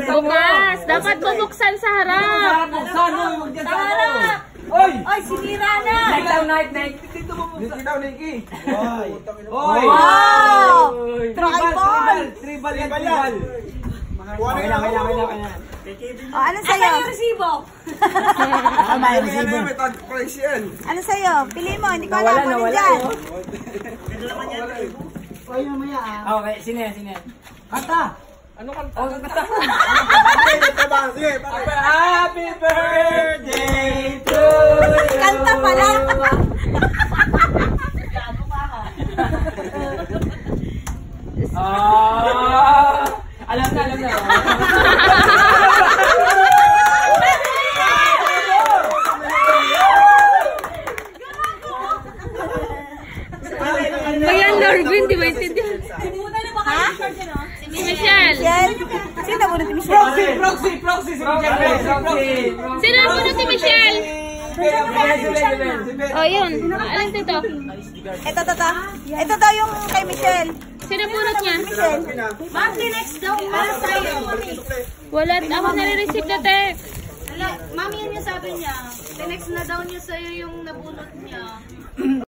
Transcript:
Bukas. Dapat bubuksan sa harap. Buksan mo. Sa harap. Oy! Oy, sinira na. Night. Dito mo buksan. Dito daw, Nikki. Oy! Wow! Tribal! Tribal yan. Kailangan. Oh, ano sa'yo? Ano yung resibo? May tag price yan. Ano sa'yo? Pili mo, hindi ko alam kung ano dyan. Oy, mamaya ah. Okay, sino yan? Kanta! Ano kanta? Oh, kanta. Sige, happy birthday to you! Kanta pala. Alam na. Ayan, Norvin, di ba intindihan? Ha? Si Michelle. Michelle? Sino nabunod si Michelle? Proxy! Sino ang puno si Michelle? Oh, yun. Alam dito. Ito daw yung kay Michelle. Sino punot niya? Ma'am, next daw para sa'yo. Wala. Ako nare-receive na text. Ma'am, yun yung sabi niya. Next na daw niya sa'yo yung nabunot niya.